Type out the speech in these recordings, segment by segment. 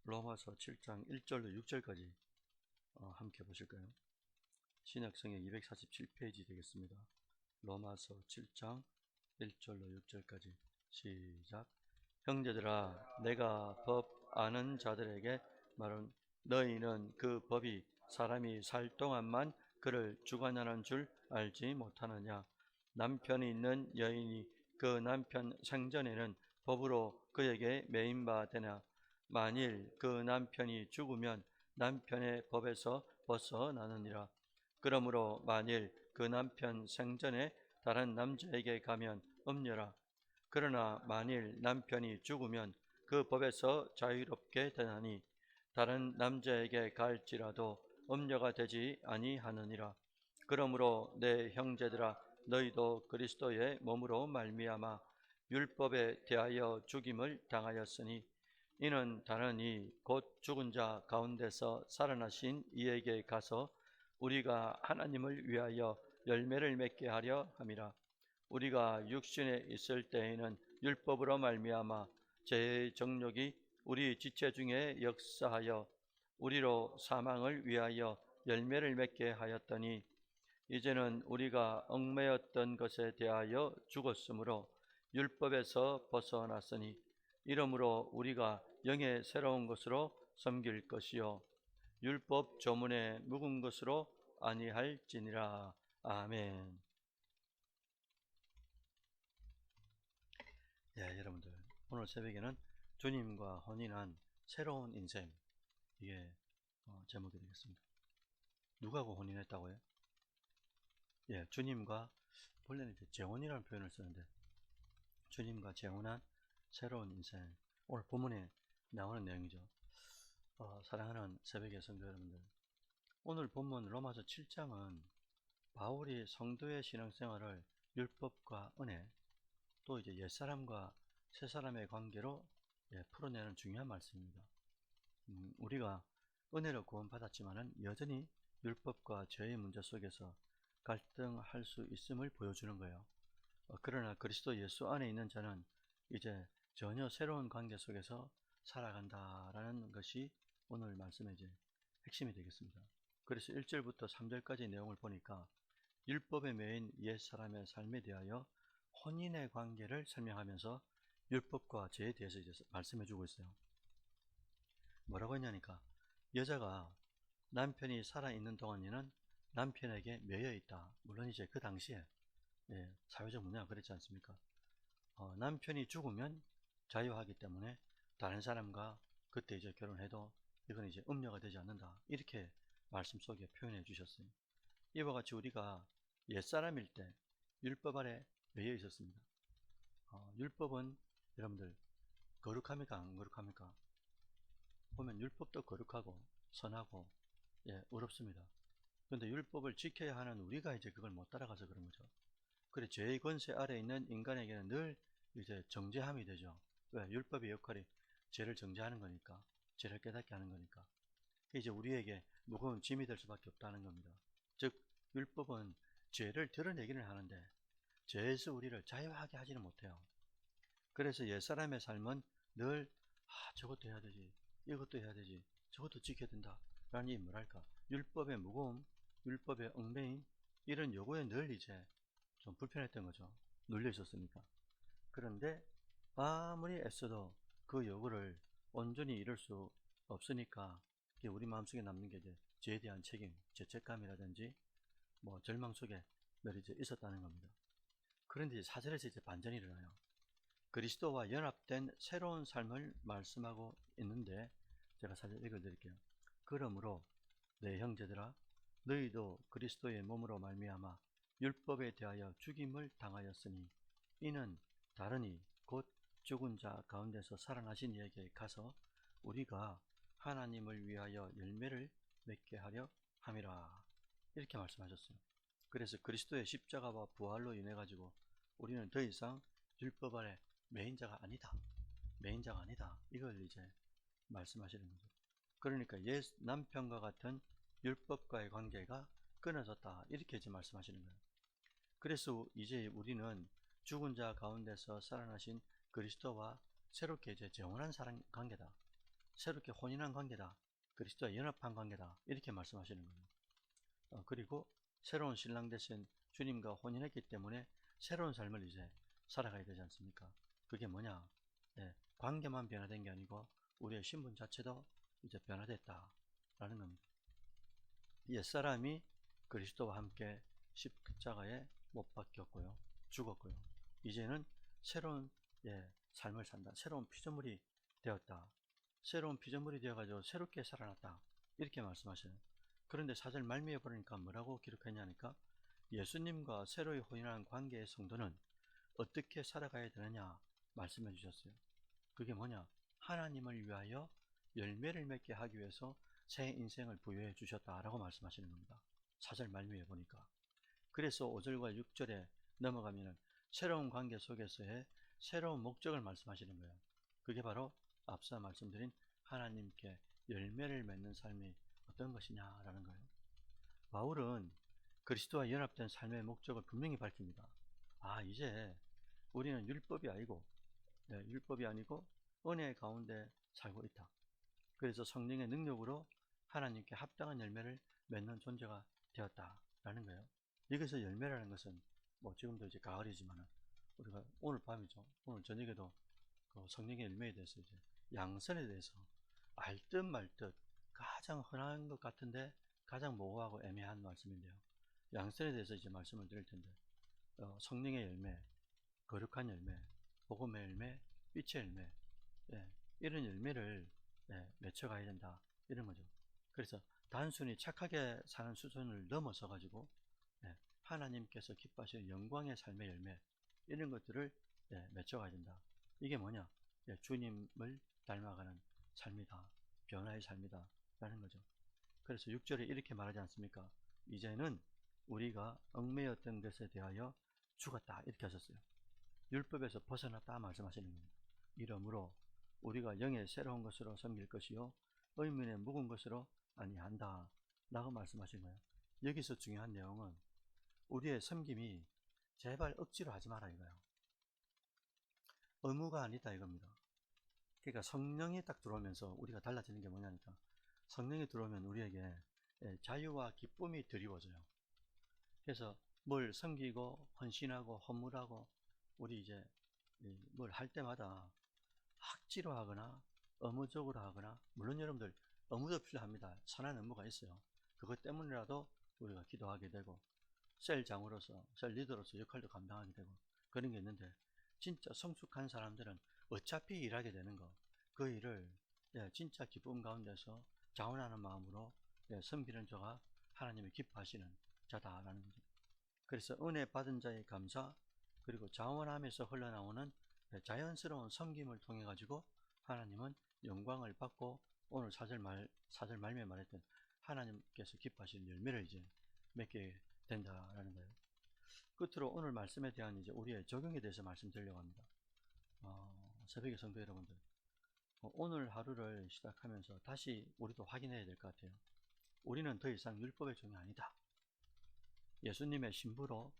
로마서 7장 1절로 6절까지 함께 보실까요? 신약성의 247페이지 되겠습니다. 로마서 7장 1절로 6절까지 시작. 형제들아, 내가 법 아는 자들에게 말은 너희는 그 법이 사람이 살 동안만 그를 주관하는 줄 알지 못하느냐? 남편이 있는 여인이 그 남편 생전에는 법으로 그에게 매인 바 되나? 만일 그 남편이 죽으면 남편의 법에서 벗어나느니라. 그러므로 만일 그 남편 생전에 다른 남자에게 가면 음녀라. 그러나 만일 남편이 죽으면 그 법에서 자유롭게 되나니 다른 남자에게 갈지라도 음녀가 되지 아니하느니라. 그러므로 내 형제들아, 너희도 그리스도의 몸으로 말미암아 율법에 대하여 죽임을 당하였으니 이는 다른 이 곧 죽은 자 가운데서 살아나신 이에게 가서 우리가 하나님을 위하여 열매를 맺게 하려 함이라. 우리가 육신에 있을 때에는 율법으로 말미암아 죄의 정욕이 우리 지체 중에 역사하여 우리로 사망을 위하여 열매를 맺게 하였더니 이제는 우리가 얽매였던 것에 대하여 죽었으므로 율법에서 벗어났으니 이러므로 우리가 영의 새로운 것으로 섬길 것이요 율법 조문에 묵은 것으로 아니할지니라. 아멘. 예, 여러분들, 오늘 새벽에는 주님과 혼인한 새로운 인생, 이게 제목이 되겠습니다. 누구하고 혼인했다고요? 예, 주님과, 본래는 이제 재혼이라는 표현을 쓰는데 주님과 재혼한 새로운 인생, 오늘 본문에 나오는 내용이죠. 사랑하는 새벽의 성도 여러분들, 오늘 본문 로마서 7장은 바울이 성도의 신앙생활을 율법과 은혜, 또 이제 옛사람과 새사람의 관계로 풀어내는 중요한 말씀입니다. 우리가 은혜로 구원받았지만은 여전히 율법과 죄의 문제 속에서 갈등할 수 있음을 보여주는 거예요. 그러나 그리스도 예수 안에 있는 자는 이제 전혀 새로운 관계 속에서 살아간다라는 것이 오늘 말씀의 이제 핵심이 되겠습니다. 그래서 1절부터 3절까지 내용을 보니까 율법에 매인 옛사람의 삶에 대하여 혼인의 관계를 설명하면서 율법과 죄에 대해서 이제 말씀해 주고 있어요. 뭐라고 했냐니까, 여자가 남편이 살아있는 동안에는 남편에게 매여 있다. 물론 이제 그 당시에 사회적 문화가 그랬지 않습니까? 남편이 죽으면 자유하기 때문에 다른 사람과 그때 이제 결혼해도 이건 이제 음녀가 되지 않는다. 이렇게 말씀 속에 표현해 주셨어요. 이와 같이 우리가 옛사람일 때 율법 아래 매여 있었습니다. 율법은 여러분들 거룩합니까? 안 거룩합니까? 보면 율법도 거룩하고 선하고 어렵습니다. 그런데 율법을 지켜야 하는 우리가 이제 그걸 못 따라가서 그런 거죠. 그래, 죄의 권세 아래 있는 인간에게는 늘 이제 정죄함이 되죠. 왜? 율법의 역할이 죄를 정죄하는 거니까, 죄를 깨닫게 하는 거니까. 이제 우리에게 무거운 짐이 될 수밖에 없다는 겁니다. 즉, 율법은 죄를 드러내기는 하는데 죄에서 우리를 자유하게 하지는 못해요. 그래서 옛사람의 삶은 늘 저것도 해야 되지, 이것도 해야 되지, 저것도 지켜야 된다 라는 이 뭐랄까, 율법의 무거움, 율법의 얽매임, 이런 요구에 늘 이제 좀 불편했던 거죠. 눌려 있었으니까. 그런데 아무리 애써도 그 요구를 온전히 이룰 수 없으니까 우리 마음속에 남는 게 이제 죄에 대한 책임, 죄책감이라든지 뭐 절망 속에 늘 이제 있었다는 겁니다. 그런데 이제 4절에서 이제 반전이 일어나요. 그리스도와 연합된 새로운 삶을 말씀하고 있는데 제가 사절 읽어드릴게요. 그러므로 내 형제들아, 너희도 그리스도의 몸으로 말미암아 율법에 대하여 죽임을 당하였으니 이는 다르니 곧 죽은 자 가운데서 살아나신 이에게 가서 우리가 하나님을 위하여 열매를 맺게 하려 함이라. 이렇게 말씀하셨어요. 그래서 그리스도의 십자가와 부활로 인해 가지고 우리는 더 이상 율법 아래 매인자가 아니다. 매인자가 아니다. 이걸 이제 말씀하시는 거죠. 그러니까 옛 남편과 같은 율법과의 관계가 끊어졌다. 이렇게 이제 말씀하시는 거예요. 그래서 이제 우리는 죽은 자 가운데서 살아나신 그리스도와 새롭게 이제 재혼한 사람 관계다. 새롭게 혼인한 관계다. 그리스도와 연합한 관계다. 이렇게 말씀하시는 거예요. 그리고 새로운 신랑 되신 주님과 혼인했기 때문에 새로운 삶을 이제 살아가야 되지 않습니까? 그게 뭐냐? 관계만 변화된 게 아니고 우리의 신분 자체도 이제 변화됐다라는 겁니다. 옛사람이 그리스도와 함께 십자가에 못 박혔고요. 죽었고요. 이제는 새로운 삶을 산다. 새로운 피조물이 되었다. 새로운 피조물이 되어가지고 새롭게 살아났다. 이렇게 말씀하셔요. 그런데 4절 말미에 보니까 뭐라고 기록했냐니까 예수님과 새로이 혼인한 관계의 성도는 어떻게 살아가야 되느냐 말씀해 주셨어요. 그게 뭐냐? 하나님을 위하여 열매를 맺게 하기 위해서 새 인생을 부여해 주셨다라고 말씀하시는 겁니다. 4절 말미에 보니까. 그래서 5절과 6절에 넘어가면은 새로운 관계 속에서의 새로운 목적을 말씀하시는 거예요. 그게 바로 앞서 말씀드린 하나님께 열매를 맺는 삶이 어떤 것이냐라는 거예요. 바울은 그리스도와 연합된 삶의 목적을 분명히 밝힙니다. 이제 우리는 율법이 아니고 은혜 가운데 살고 있다. 그래서 성령의 능력으로 하나님께 합당한 열매를 맺는 존재가 되었다라는 거예요. 여기서 열매라는 것은 지금도 이제 가을이지만 우리가 오늘 밤이죠. 오늘 저녁에도 그 성령의 열매에 대해서 이제 양선에 대해서 알 듯 말 듯 가장 흔한 것 같은데 가장 모호하고 애매한 말씀인데요. 양선에 대해서 이제 말씀을 드릴 텐데 성령의 열매, 거룩한 열매, 복음의 열매, 빛의 열매, 이런 열매를 맺혀가야 된다 이런 거죠. 그래서 단순히 착하게 사는 수준을 넘어서 가지고 하나님께서 기뻐하시는 영광의 삶의 열매 이런 것들을 맺혀가야 된다. 이게 뭐냐? 주님을 닮아가는 삶이다. 변화의 삶이다 라는 거죠. 그래서 6절에 이렇게 말하지 않습니까? 이제는 우리가 얽매였던 것에 대하여 죽었다 이렇게 하셨어요. 율법에서 벗어났다 말씀하시는 겁니다. 이러므로 우리가 영의 새로운 것으로 섬길 것이요 의문의 묵은 것으로 아니한다 라고 말씀하신 거예요. 여기서 중요한 내용은 우리의 섬김이 제발 억지로 하지 마라 이거예요. 의무가 아니다 이겁니다. 그러니까 성령이 딱 들어오면서 우리가 달라지는 게 뭐냐니까 성령이 들어오면 우리에게 자유와 기쁨이 드리워져요. 그래서 뭘 섬기고 헌신하고 헌물하고 우리 이제 뭘 할 때마다 억지로 하거나 의무적으로 하거나 물론 여러분들 의무도 필요합니다. 선한 의무가 있어요. 그것 때문이라도 우리가 기도하게 되고 셀장으로서 셀 리더로서 역할도 감당하게 되고 그런 게 있는데 진짜 성숙한 사람들은 어차피 일하게 되는 거 그 일을 진짜 기쁨 가운데서 자원하는 마음으로 섬기는 자가 하나님이 기뻐하시는 자다라는 거죠. 그래서 은혜 받은 자의 감사 그리고 자원함에서 흘러나오는 자연스러운 섬김을 통해 가지고 하나님은 영광을 받고 오늘 4절 말미에 말했던 하나님께서 기뻐하시는 열매를 이제 맺게 된다라는 거예요. 끝으로 오늘 말씀에 대한 이제 우리의 적용에 대해서 말씀드리려고 합니다. 새벽의 성도 여러분들, 오늘 하루를 시작하면서 다시 우리도 확인해야 될 것 같아요. 우리는 더 이상 율법의 종이 아니다. 예수님의 신부로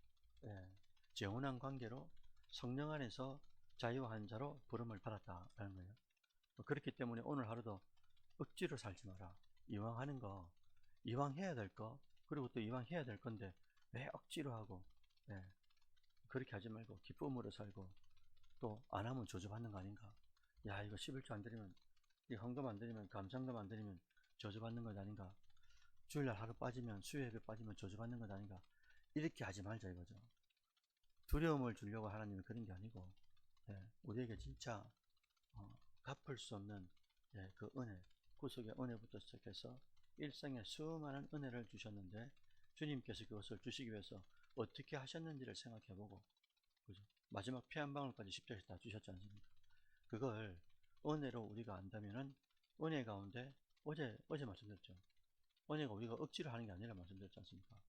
재혼한 관계로 성령 안에서 자유한 자로 부름을 받았다라는 거예요. 그렇기 때문에 오늘 하루도 억지로 살지 마라. 이왕 하는 거, 이왕 해야 될 거, 그리고 또 이왕 해야 될 건데 왜 억지로 하고 그렇게 하지 말고 기쁨으로 살고 또 안 하면 저주받는 거 아닌가? 야 이거 11조 안 드리면 이 헌금 안 드리면 감상금 안 드리면 저주받는 것 아닌가? 주일날 하루 빠지면 수요예배 빠지면 저주받는 것 아닌가? 이렇게 하지 말자 이거죠. 두려움을 주려고 하나님은 그런 게 아니고 우리에게 진짜 갚을 수 없는 그 은혜, 구속의 은혜부터 시작해서 일생에 수많은 은혜를 주셨는데 주님께서 그것을 주시기 위해서 어떻게 하셨는지를 생각해보고 그죠? 마지막 피 한 방울까지 십자가에서 다 주셨지 않습니까? 그걸 은혜로 우리가 안다면은 은혜 가운데 어제 말씀드렸죠. 은혜가 우리가 억지로 하는 게 아니라 말씀드렸지 않습니까?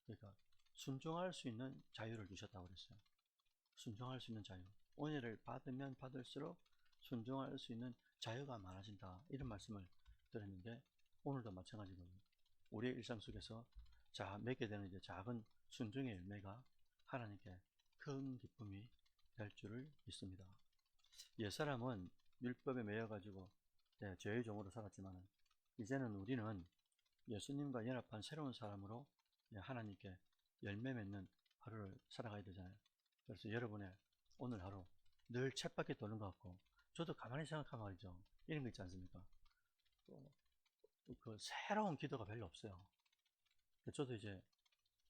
그러니까 순종할 수 있는 자유를 주셨다고 그랬어요. 순종할 수 있는 자유. 은혜를 받으면 받을수록 순종할 수 있는 자유가 많아진다. 이런 말씀을 드렸는데 오늘도 마찬가지거든요. 우리의 일상 속에서 맺게 되는 이제 작은 순종의 열매가 하나님께 큰 기쁨이 될 줄을 믿습니다. 옛사람은 율법에 매여가지고 네, 죄의 종으로 살았지만 이제는 우리는 예수님과 연합한 새로운 사람으로 하나님께 열매 맺는 하루를 살아가야 되잖아요. 그래서 여러분의 오늘 하루 늘 쳇바퀴 도는 것 같고, 저도 가만히 생각하면 말이죠, 이런 거 있지 않습니까? 그 새로운 기도가 별로 없어요. 저도 이제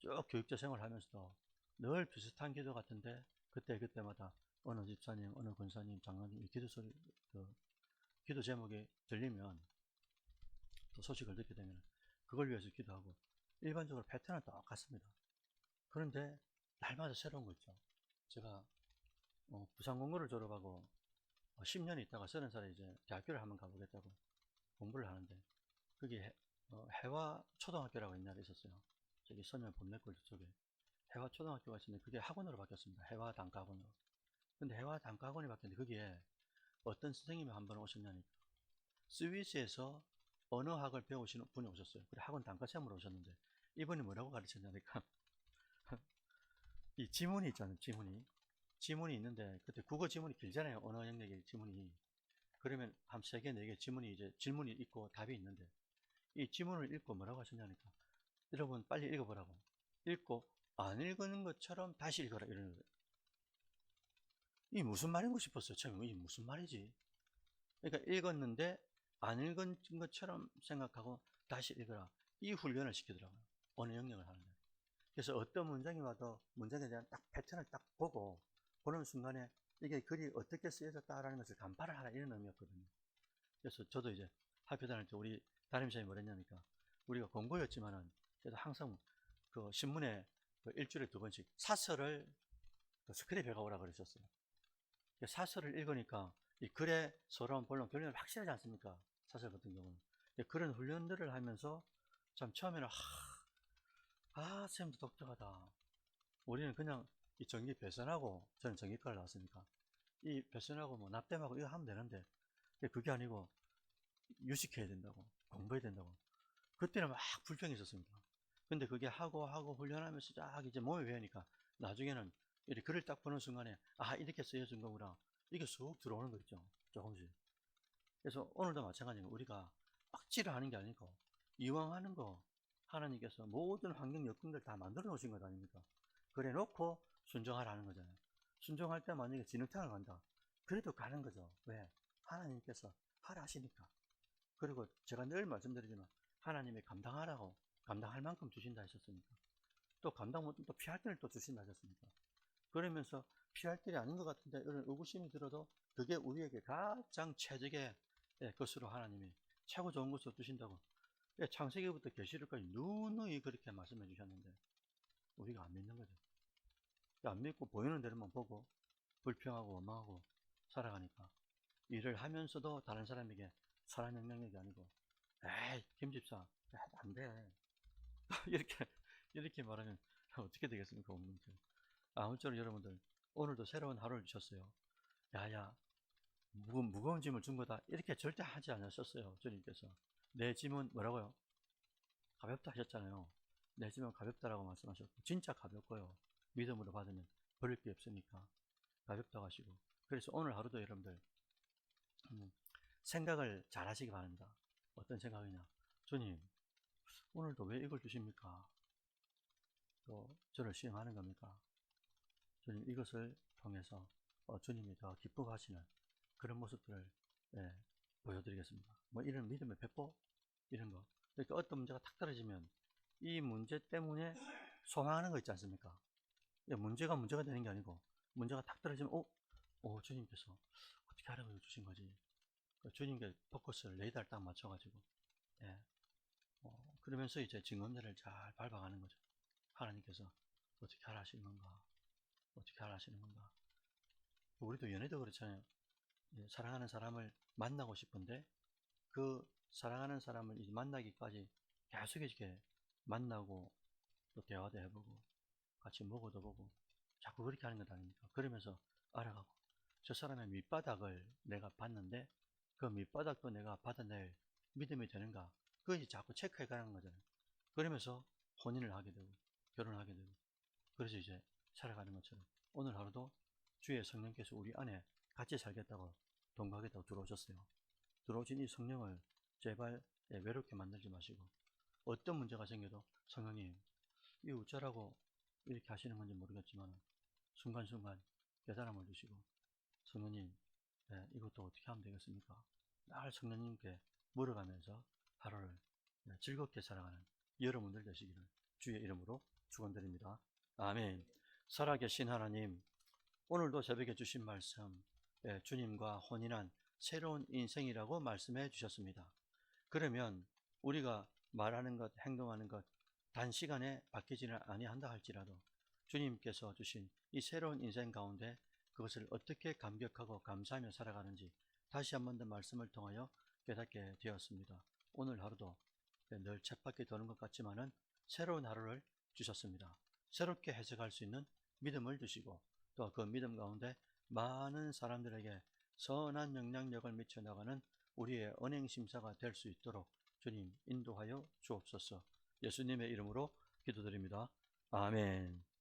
쭉 교육자 생활을 하면서도 늘 비슷한 기도 같은데, 그때마다 어느 집사님, 어느 권사님, 장로님 기도 소리, 기도 제목이 들리면, 또 소식을 듣게 되면 그걸 위해서 기도하고, 일반적으로 패턴은 똑같습니다. 그런데 날마다 새로운 거 있죠. 제가 부산공고를 졸업하고 10년 있다가 30살에 이제 대학교를 한번 가보겠다고 공부를 하는데, 그게 해화 초등학교라고 옛날에 있었어요. 저기 서면 범내골 쪽에 해화 초등학교가 있었는데, 그게 학원으로 바뀌었습니다. 해화 단과학원으로. 근데 해화 단과학원이 바뀌었는데, 거기에 어떤 선생님이 한 번 오셨냐니까, 스위스에서 언어학을 배우시는 분이 오셨어요. 그래, 학원 단과생으로 오셨는데, 이분이 뭐라고 가르쳤냐니까, 이 지문이 있잖아요. 지문이 있는데, 그때 국어 지문이 길잖아요. 언어 영역의 지문이. 그러면 한 3개, 4개 지문이 이제 질문이 있고 답이 있는데, 이 지문을 읽고 뭐라고 하셨냐니까, 여러분 빨리 읽어보라고. 읽고 안 읽는 것처럼 다시 읽어라, 이러는 거예요. 이 무슨 말인고 싶었어요. 처음에 이 무슨 말이지? 그러니까 읽었는데 안 읽은 것처럼 생각하고 다시 읽어라, 이 훈련을 시키더라고요. 언어 영역을 하는데. 그래서 어떤 문장이 와도 문장에 대한 딱 패턴을 딱 보는 순간에 이게 글이 어떻게 쓰여졌다라는 것을 간파를 하라, 이런 의미였거든요. 그래서 저도 이제 학교 다닐 때 우리 담임선생님이 뭐랬냐니까, 우리가 공부였지만은 그래도 항상 그 신문에 그 일주일에 2번씩 사설을 스크랩해 가오라 그러셨어요. 사설을 읽으니까 이 글의 서론, 본론, 결론이 확실하지 않습니까? 사설 같은 경우는. 그런 훈련들을 하면서 참 처음에는 쌤도 독특하다. 우리는 그냥 이 전기 배선하고, 저는 전기과를 나왔으니까 이 배선하고 뭐 납땜하고 이거 하면 되는데, 그게 아니고 유식해야 된다고, 공부해야 된다고. 그때는 막 불평이 있었습니다. 근데 그게 하고 훈련하면서 쫙 이제 몸에 배우니까, 나중에는 이렇게 글을 딱 보는 순간에 이렇게 쓰여진 거구나, 이게 쑥 들어오는 거 있죠, 조금씩. 그래서 오늘도 마찬가지로 우리가 억지로 하는 게 아니고, 이왕 하는 거 하나님께서 모든 환경 여건들 다 만들어 놓으신 것 아닙니까? 그래 놓고 순종하라는 거잖아요. 순종할 때 만약에 진흙탕을 간다, 그래도 가는 거죠. 왜? 하나님께서 하라 하시니까. 그리고 제가 늘 말씀드리지만, 하나님이 감당할 만큼 주신다 하셨으니까, 또 감당 못하면 또 피할 길을 또 주신다 하셨으니까, 그러면서 피할 길이 아닌 것 같은데 이런 의구심이 들어도 그게 우리에게 가장 최적의 것으로 하나님이 최고 좋은 것을 주신다고, 창세기부터 계시록까지 누누이 그렇게 말씀해 주셨는데, 우리가 안 믿는 거죠. 안 믿고 보이는 대로만 보고 불평하고 원망하고 살아가니까, 일을 하면서도 다른 사람에게 선한 영향력이 아니고, 에이 김집사 안돼 이렇게 말하면 어떻게 되겠습니까? 아무쪼록 여러분들, 오늘도 새로운 하루를 주셨어요. 야야, 무거운 짐을 준 거다, 이렇게 절대 하지 않으셨어요. 주님께서 내 짐은 뭐라고요? 가볍다 하셨잖아요. 내 짐은 가볍다라고 말씀하셨고, 진짜 가볍고요. 믿음으로 받으면 버릴 게 없으니까 가볍다고 하시고. 그래서 오늘 하루도 여러분들 생각을 잘 하시기 바랍니다. 어떤 생각이냐, 주님 오늘도 왜 이걸 주십니까? 또 저를 시험하는 겁니까? 주님, 이것을 통해서 주님이 더 기뻐하시는 그런 모습들을 보여드리겠습니다. 뭐 이런 믿음의 배포, 이런 거. 그러니까 어떤 문제가 탁 떨어지면 이 문제 때문에 소망하는 거 있지 않습니까? 문제가 되는 게 아니고, 문제가 탁 떨어지면 주님께서 어떻게 하라고 주신 거지? 주님께 포커스를, 레이더를 딱 맞춰가지고, 그러면서 이제 증언들을 잘 밟아가는 거죠. 하나님께서 어떻게 하라 하시는 건가? 어떻게 하라 하시는 건가? 우리도 연애도 그렇잖아요. 사랑하는 사람을 만나고 싶은데, 그 사랑하는 사람을 이제 만나기까지 계속 이렇게 만나고, 또 대화도 해보고, 같이 먹어도 보고, 자꾸 그렇게 하는 것 아닙니까? 그러면서 알아가고, 저 사람의 밑바닥을 내가 봤는데, 그 밑바닥도 내가 받아낼 믿음이 되는가? 그거 이제 자꾸 체크해 가는 거잖아요. 그러면서 혼인을 하게 되고, 결혼을 하게 되고, 그래서 이제 살아가는 것처럼, 오늘 하루도 주의 성령께서 우리 안에 같이 살겠다고, 동거하겠다고 들어오셨어요. 들어오신 이 성령을 제발 외롭게 만들지 마시고, 어떤 문제가 생겨도 성령님, 이 어쩌라고 이렇게 하시는 건지 모르겠지만 순간순간 깨달음을 주시고, 성령님, 이것도 어떻게 하면 되겠습니까? 날 성령님께 물어가면서 하루를 즐겁게 살아가는 여러분들 되시기를 주의 이름으로 축원드립니다. 아멘. 살아계신 하나님, 오늘도 새벽에 주신 말씀, 주님과 혼인한 새로운 인생이라고 말씀해 주셨습니다. 그러면 우리가 말하는 것, 행동하는 것 단시간에 바뀌지는 아니한다 할지라도 주님께서 주신 이 새로운 인생 가운데 그것을 어떻게 감격하고 감사하며 살아가는지 다시 한 번 더 말씀을 통하여 깨닫게 되었습니다. 오늘 하루도 늘 쳇바퀴 도는 것 같지만은 새로운 하루를 주셨습니다. 새롭게 해석할 수 있는 믿음을 주시고 또 그 믿음 가운데 많은 사람들에게 선한 영향력을 미쳐 나가는 우리의 언행심사가 될 수 있도록 주님 인도하여 주옵소서. 예수님의 이름으로 기도드립니다. 아멘.